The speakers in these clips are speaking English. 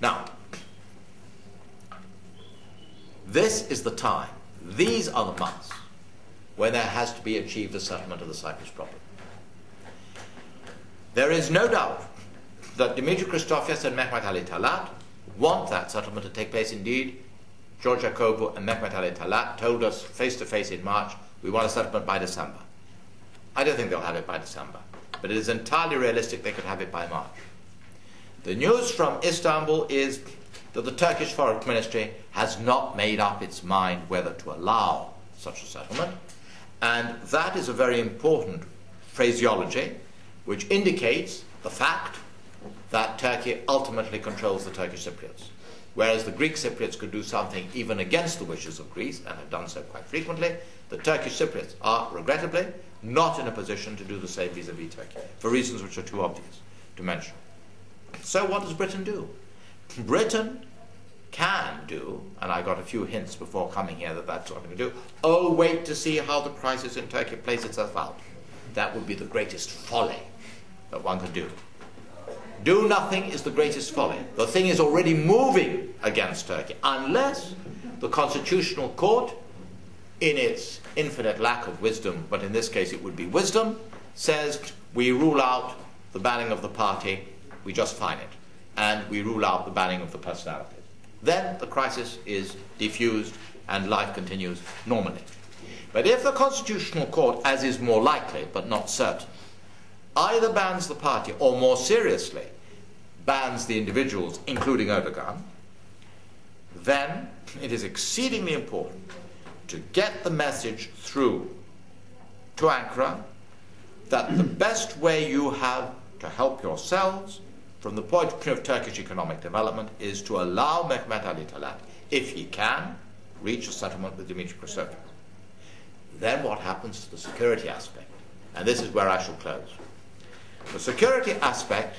Now, this is the time, these are the months, when there has to be achieved a settlement of the Cyprus problem. There is no doubt that Dimitri Christofias and Mehmet Ali Talat want that settlement to take place. Indeed, George Jacobo and Mehmet Ali Talat told us face-to-face in March, we want a settlement by December. I don't think they'll have it by December, but it is entirely realistic they could have it by March. The news from Istanbul is that the Turkish Foreign Ministry has not made up its mind whether to allow such a settlement, and that is a very important phraseology which indicates the fact that Turkey ultimately controls the Turkish Cypriots. Whereas the Greek Cypriots could do something even against the wishes of Greece, and have done so quite frequently, the Turkish Cypriots are, regrettably, not in a position to do the same vis-à-vis Turkey, for reasons which are too obvious to mention. So what does Britain do? Britain can do, and I got a few hints before coming here that that's what I'm going to do, oh, wait to see how the crisis in Turkey plays itself out. That would be the greatest folly that one could do. Do nothing is the greatest folly. The thing is already moving against Turkey, unless the Constitutional Court, in its infinite lack of wisdom, but in this case it would be wisdom, says we rule out the banning of the party, we just fine it, and we rule out the banning of the personalities. Then the crisis is diffused and life continues normally. But if the Constitutional Court, as is more likely but not certain, either bans the party or, more seriously, bans the individuals, including Erdogan, then it is exceedingly important to get the message through to Ankara that the best way you have to help yourselves from the point of view of Turkish economic development is to allow Mehmet Ali Talat, if he can, reach a settlement with Dimitri Christofias. Then what happens to the security aspect? And this is where I shall close. The security aspect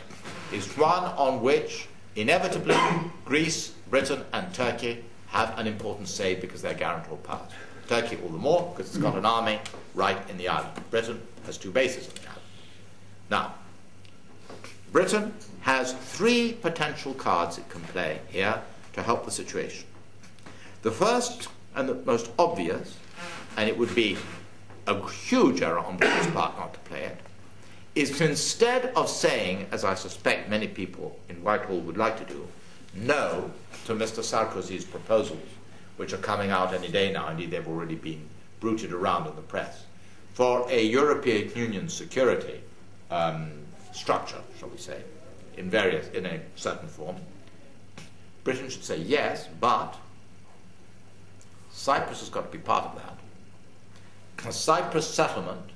is one on which, inevitably, Greece, Britain and Turkey have an important say because they're guarantor powers. Turkey all the more because it's got an army right in the island. Britain has 2 bases on the island. Now, Britain has 3 potential cards it can play here to help the situation. The first and the most obvious, and it would be a huge error on Britain's part not to play it, is to, instead of saying, as I suspect many people in Whitehall would like to do, no to Mr. Sarkozy's proposals, which are coming out any day now, indeed they've already been bruited around in the press, for a European Union security structure, shall we say, in a certain form. Britain should say yes, but Cyprus has got to be part of that. A Cyprus settlement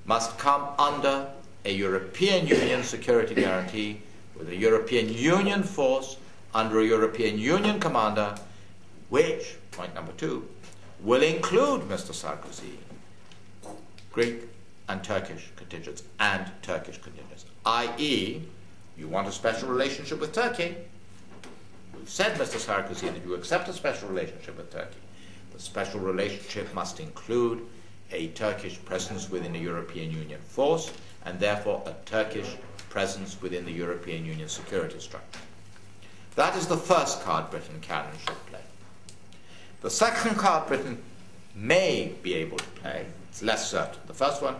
must come under a European Union security guarantee with a European Union force under a European Union commander, which, point number 2, will include Mr. Sarkozy, Greek and Turkish contingents, and Turkish contingents, i.e., you want a special relationship with Turkey. We've said, Mr. Sarkozy, that you accept a special relationship with Turkey. The special relationship must include a Turkish presence within a European Union force, and therefore a Turkish presence within the European Union security structure. That is the first card Britain can and should play. The second card Britain may be able to play, it's less certain. The first one,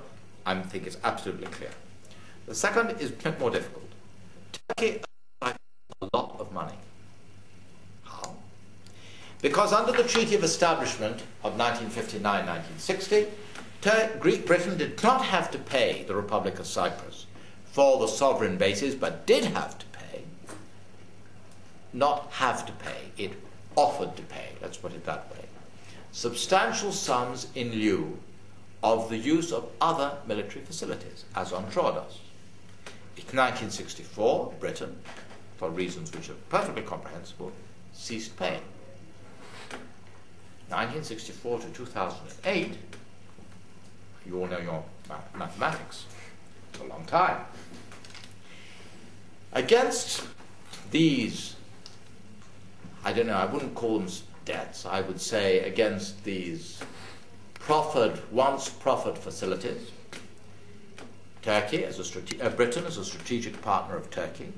I think, is absolutely clear. The second is a bit more difficult. Turkey owes a lot of money. How? Because under the Treaty of Establishment of 1959-1960, Great Britain did not have to pay the Republic of Cyprus for the sovereign bases, but did have to pay, not have to pay, it offered to pay, let's put it that way, substantial sums in lieu of the use of other military facilities, as on Troodos. In 1964, Britain, for reasons which are perfectly comprehensible, ceased paying. 1964 to 2008, you all know your mathematics. It's a long time. Against these, I don't know, I wouldn't call them debts, I would say against these once proffered facilities, Turkey, Britain as a strategic partner of Turkey,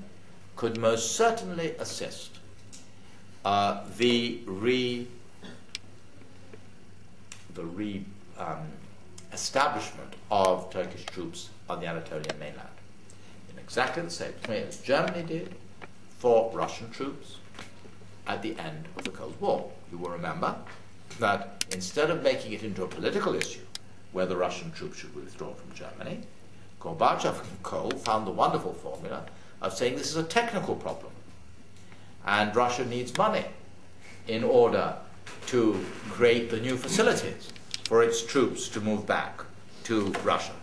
could most certainly assist the establishment of Turkish troops on the Anatolian mainland in exactly the same way as Germany did for Russian troops at the end of the Cold War. You will remember that instead of making it into a political issue whether Russian troops should withdraw from Germany, Gorbachev and Kohl found the wonderful formula of saying this is a technical problem and Russia needs money in order to create the new facilities for its troops to move back to Russia.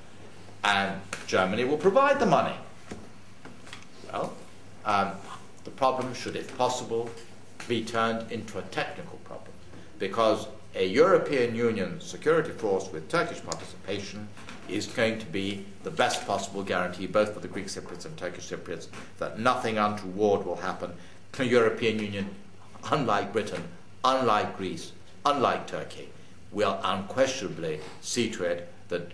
And Germany will provide the money. Well, the problem should, if possible, be turned into a technical problem, because a European Union security force with Turkish participation is going to be the best possible guarantee, both for the Greek Cypriots and Turkish Cypriots, that nothing untoward will happen. The European Union, unlike Britain, unlike Greece, unlike Turkey, will unquestionably see to it that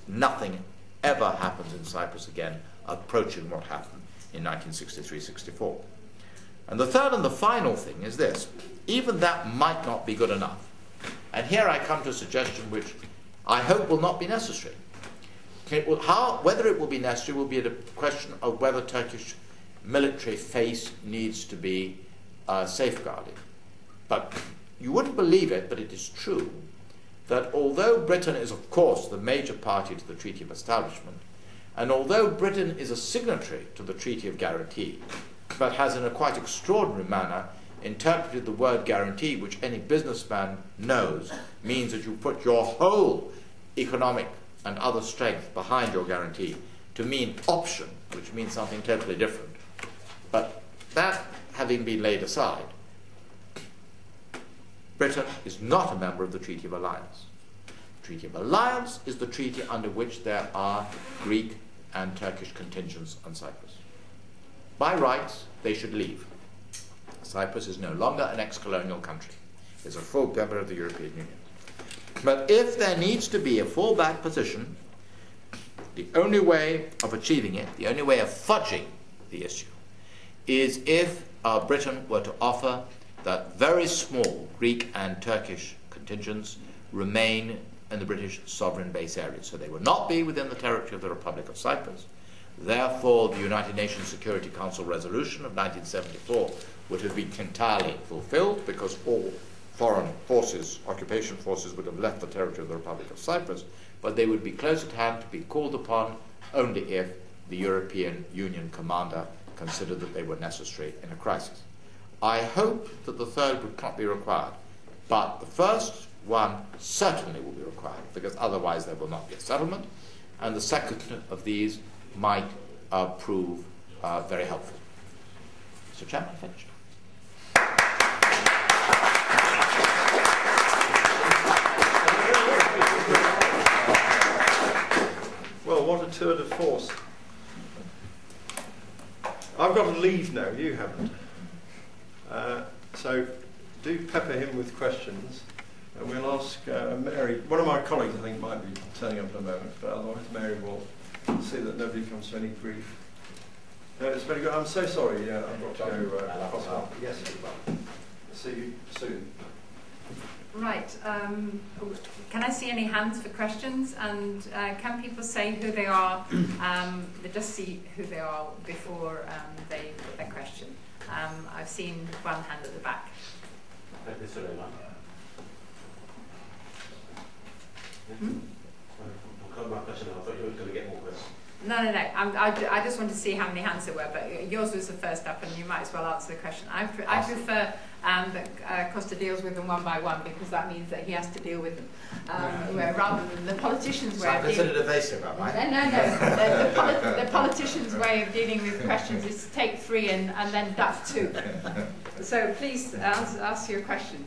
nothing ever happens in Cyprus again approaching what happened in 1963-64. And the third and the final thing is this: even that might not be good enough. And here I come to a suggestion which I hope will not be necessary. Whether it will be necessary will be a question of whether Turkish military face needs to be safeguarded. But you wouldn't believe it, but it is true, that although Britain is, of course, the major party to the Treaty of Establishment, and although Britain is a signatory to the Treaty of Guarantee, but has in a quite extraordinary manner interpreted the word guarantee, which any businessman knows means that you put your whole economic and other strength behind your guarantee, to mean option, which means something totally different. But that having been laid aside, Britain is not a member of the Treaty of Alliance. The Treaty of Alliance is the treaty under which there are Greek and Turkish contingents on Cyprus. By rights, they should leave. Cyprus is no longer an ex-colonial country. It's a full member of the European Union. But if there needs to be a fallback position, the only way of achieving it, the only way of fudging the issue, is if Britain were to offer that very small Greek and Turkish contingents remain in the British sovereign base area. So they would not be within the territory of the Republic of Cyprus. Therefore, the United Nations Security Council resolution of 1974 would have been entirely fulfilled, because all foreign forces, occupation forces, would have left the territory of the Republic of Cyprus, but they would be close at hand to be called upon only if the European Union commander considered that they were necessary in a crisis. I hope that the third would not be required, but the first one certainly will be required, because otherwise there will not be a settlement, and the second of these might prove very helpful. Mr. Chairman, I finished. Well, what a tour de force. I've got to leave now, you haven't. So do pepper him with questions, and we'll ask Mary. One of my colleagues, I think, might be turning up in a moment, but otherwise Mary will see that nobody comes to any grief. No, it's very good. I'm so sorry. Yeah, I've got to go. Yes, see you soon. Right. Can I see any hands for questions? And can people say who they are? They just see who they are before they put their question. I've seen one hand at the back. My question, I thought you were going to get more questions. No. I just wanted to see how many hands there were, but yours was the first up, and you might as well answer the question. I prefer that Costa deals with them one by one, because that means that he has to deal with them, rather than the politicians' way of dealing. No. The politicians' way of dealing with questions is to take three and then duck two. So please ask your question.